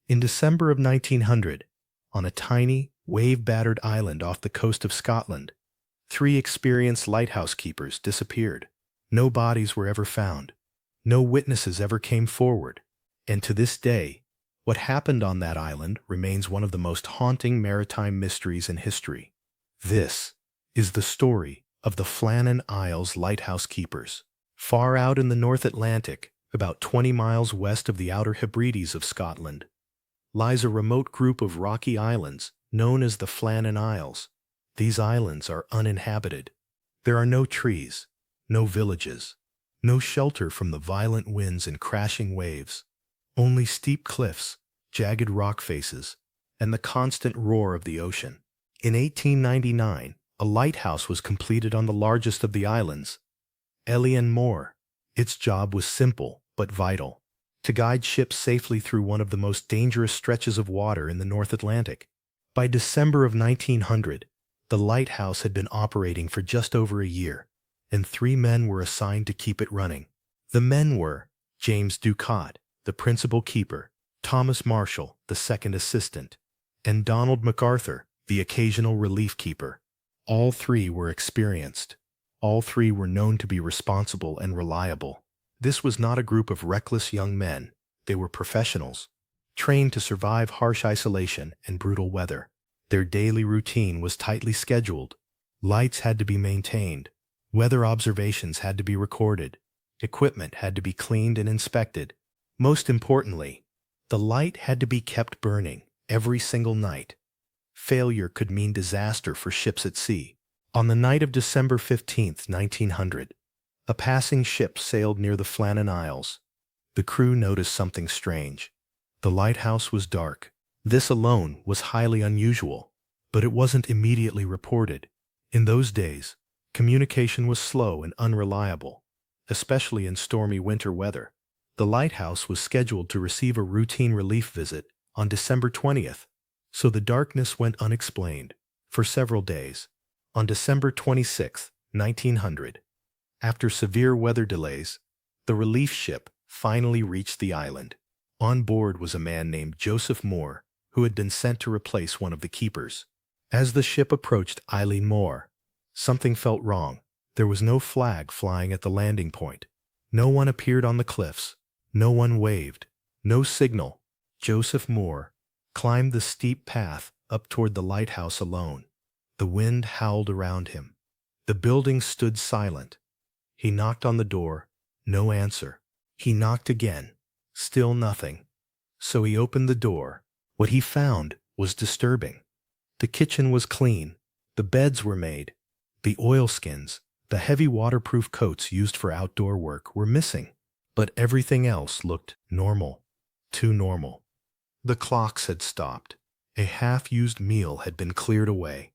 In December of 1900, on a tiny, wave-battered island off the coast of Scotland, 3 experienced lighthouse keepers disappeared. No bodies were ever found. No witnesses ever came forward. And to this day, what happened on that island remains one of the most haunting maritime mysteries in history. This is the story of the Flannan Isles Lighthouse Keepers. Far out in the North Atlantic, about 20 miles west of the Outer Hebrides of Scotland, lies a remote group of rocky islands known as the Flannan Isles. These islands are uninhabited. There are no trees, no villages, no shelter from the violent winds and crashing waves. Only steep cliffs, jagged rock faces, and the constant roar of the ocean. In 1899, a lighthouse was completed on the largest of the islands, Eilean Mòr. Its job was simple but vital: to guide ships safely through one of the most dangerous stretches of water in the North Atlantic. By December of 1900, the lighthouse had been operating for just over a year, and 3 men were assigned to keep it running. The men were James Ducat, the principal keeper, Thomas Marshall, the second assistant, and Donald McArthur, the occasional relief keeper. All 3 were experienced. All 3 were known to be responsible and reliable. This was not a group of reckless young men. They were professionals, trained to survive harsh isolation and brutal weather. Their daily routine was tightly scheduled. Lights had to be maintained. Weather observations had to be recorded. Equipment had to be cleaned and inspected. Most importantly, the light had to be kept burning every single night. Failure could mean disaster for ships at sea. On the night of December 15, 1900, a passing ship sailed near the Flannan Isles. The crew noticed something strange. The lighthouse was dark. This alone was highly unusual, but it wasn't immediately reported. In those days, communication was slow and unreliable, especially in stormy winter weather. The lighthouse was scheduled to receive a routine relief visit on December 20th, so the darkness went unexplained for several days. On December 26, 1900, after severe weather delays, the relief ship finally reached the island. On board was a man named James Mòr, who had been sent to replace one of the keepers. As the ship approached Eilean Mòr, something felt wrong. There was no flag flying at the landing point. No one appeared on the cliffs. No one waved. No signal. James Mòr climbed the steep path up toward the lighthouse alone. The wind howled around him. The building stood silent. He knocked on the door. No answer. He knocked again. Still nothing. So he opened the door. What he found was disturbing. The kitchen was clean. The beds were made. The oilskins, the heavy waterproof coats used for outdoor work, were missing. But everything else looked normal. Too normal. The clocks had stopped. A half-used meal had been cleared away.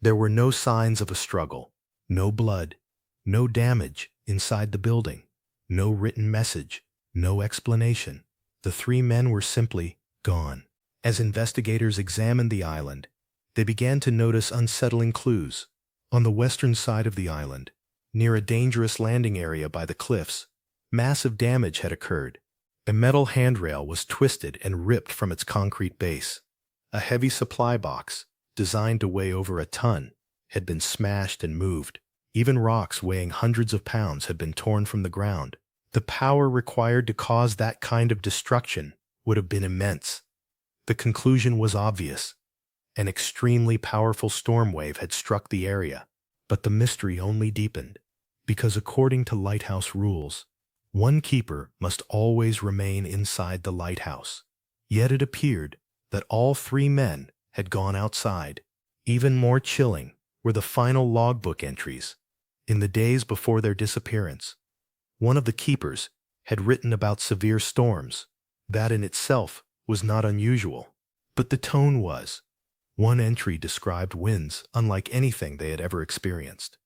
There were no signs of a struggle. No blood. No damage inside the building. No written message. No explanation. The 3 men were simply gone. As investigators examined the island, they began to notice unsettling clues. On the western side of the island, near a dangerous landing area by the cliffs, massive damage had occurred. A metal handrail was twisted and ripped from its concrete base. A heavy supply box, designed to weigh over a ton, had been smashed and moved. Even rocks weighing hundreds of pounds had been torn from the ground. The power required to cause that kind of destruction would have been immense. The conclusion was obvious. An extremely powerful storm wave had struck the area, but the mystery only deepened, because according to lighthouse rules, one keeper must always remain inside the lighthouse. Yet it appeared that all 3 men had gone outside. Even more chilling were the final logbook entries. In the days before their disappearance, one of the keepers had written about severe storms. That in itself was not unusual, but the tone was. One entry described winds unlike anything they had ever experienced.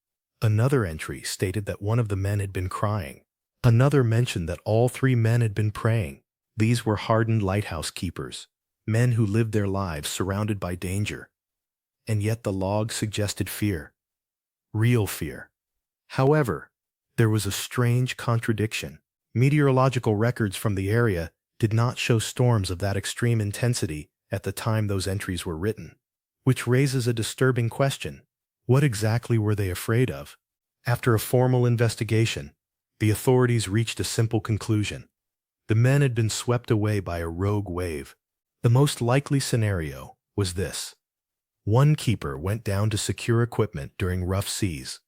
Another entry stated that one of the men had been crying. Another mentioned that all 3 men had been praying. These were hardened lighthouse keepers, men who lived their lives surrounded by danger. And yet the log suggested fear. Real fear. However, there was a strange contradiction. Meteorological records from the area did not show storms of that extreme intensity at the time those entries were written. Which raises a disturbing question. What exactly were they afraid of? After a formal investigation, the authorities reached a simple conclusion. The men had been swept away by a rogue wave. The most likely scenario was this. One keeper went down to secure equipment during rough seas.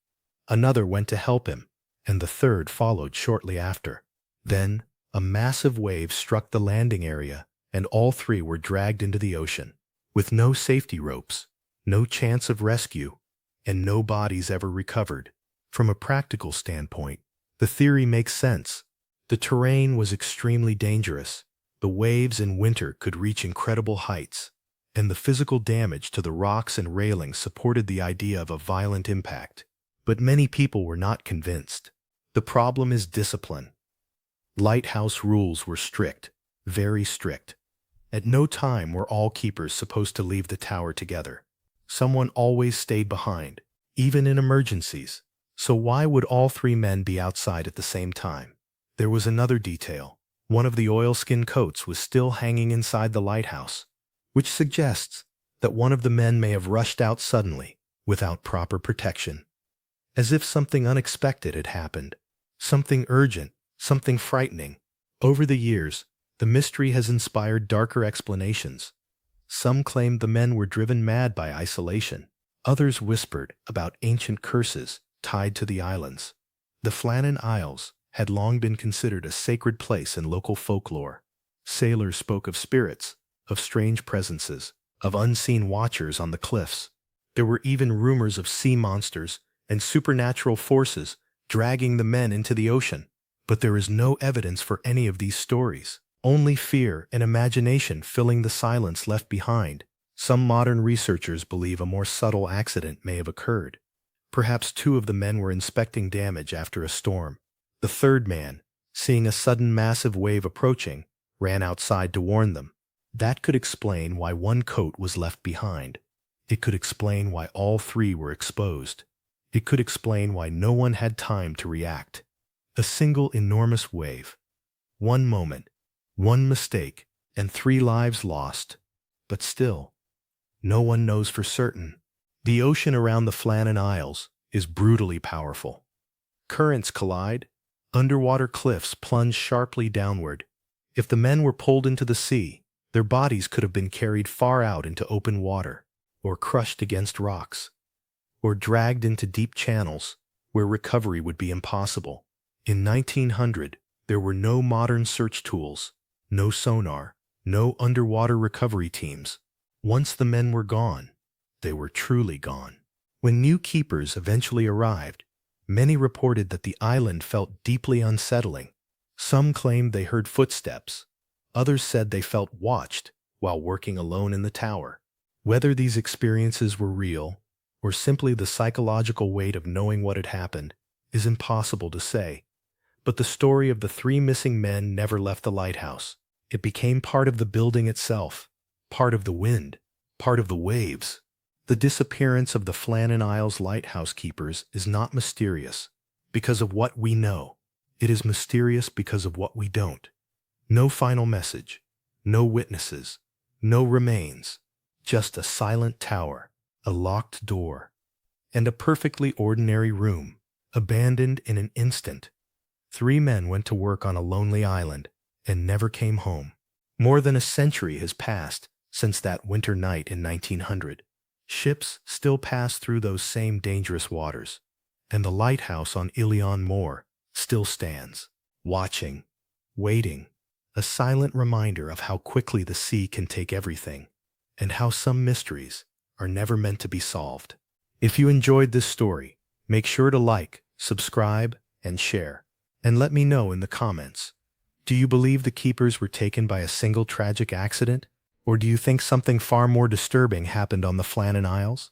Another went to help him, and the third followed shortly after. Then, a massive wave struck the landing area, and all three were dragged into the ocean, with no safety ropes, no chance of rescue, and no bodies ever recovered. From a practical standpoint, the theory makes sense. The terrain was extremely dangerous. The waves in winter could reach incredible heights, and the physical damage to the rocks and railings supported the idea of a violent impact. But many people were not convinced. The problem is discipline. Lighthouse rules were strict, very strict. At no time were all keepers supposed to leave the tower together. Someone always stayed behind, even in emergencies. So why would all three men be outside at the same time? There was another detail. One of the oilskin coats was still hanging inside the lighthouse, which suggests that one of the men may have rushed out suddenly, without proper protection. As if something unexpected had happened, something urgent, something frightening. Over the years, the mystery has inspired darker explanations. Some claimed the men were driven mad by isolation. Others whispered about ancient curses tied to the islands. The Flannan Isles had long been considered a sacred place in local folklore. Sailors spoke of spirits, of strange presences, of unseen watchers on the cliffs. There were even rumors of sea monsters and supernatural forces dragging the men into the ocean. But there is no evidence for any of these stories. Only fear and imagination filling the silence left behind. Some modern researchers believe a more subtle accident may have occurred. Perhaps two of the men were inspecting damage after a storm. The third man, seeing a sudden massive wave approaching, ran outside to warn them. That could explain why one coat was left behind. It could explain why all three were exposed. It could explain why no one had time to react. A single enormous wave. One moment, one mistake, and 3 lives lost. But still, no one knows for certain. The ocean around the Flannan Isles is brutally powerful. Currents collide. Underwater cliffs plunge sharply downward. If the men were pulled into the sea, their bodies could have been carried far out into open water, or crushed against rocks, or dragged into deep channels where recovery would be impossible. In 1900, there were no modern search tools, no sonar, no underwater recovery teams. Once the men were gone, they were truly gone. When new keepers eventually arrived, many reported that the island felt deeply unsettling. Some claimed they heard footsteps. Others said they felt watched while working alone in the tower. Whether these experiences were real or simply the psychological weight of knowing what had happened is impossible to say. But the story of the 3 missing men never left the lighthouse. It became part of the building itself, part of the wind, part of the waves. The disappearance of the Flannan Isles Lighthouse Keepers is not mysterious because of what we know. It is mysterious because of what we don't. No final message, no witnesses, no remains, just a silent tower, a locked door, and a perfectly ordinary room, abandoned in an instant. 3 men went to work on a lonely island and never came home. More than a century has passed since that winter night in 1900. Ships still pass through those same dangerous waters, and the lighthouse on Eilean Mòr still stands, watching, waiting, a silent reminder of how quickly the sea can take everything, and how some mysteries are never meant to be solved. If you enjoyed this story, make sure to like, subscribe, and share. And let me know in the comments. Do you believe the keepers were taken by a single tragic accident? Or do you think something far more disturbing happened on the Flannan Isles?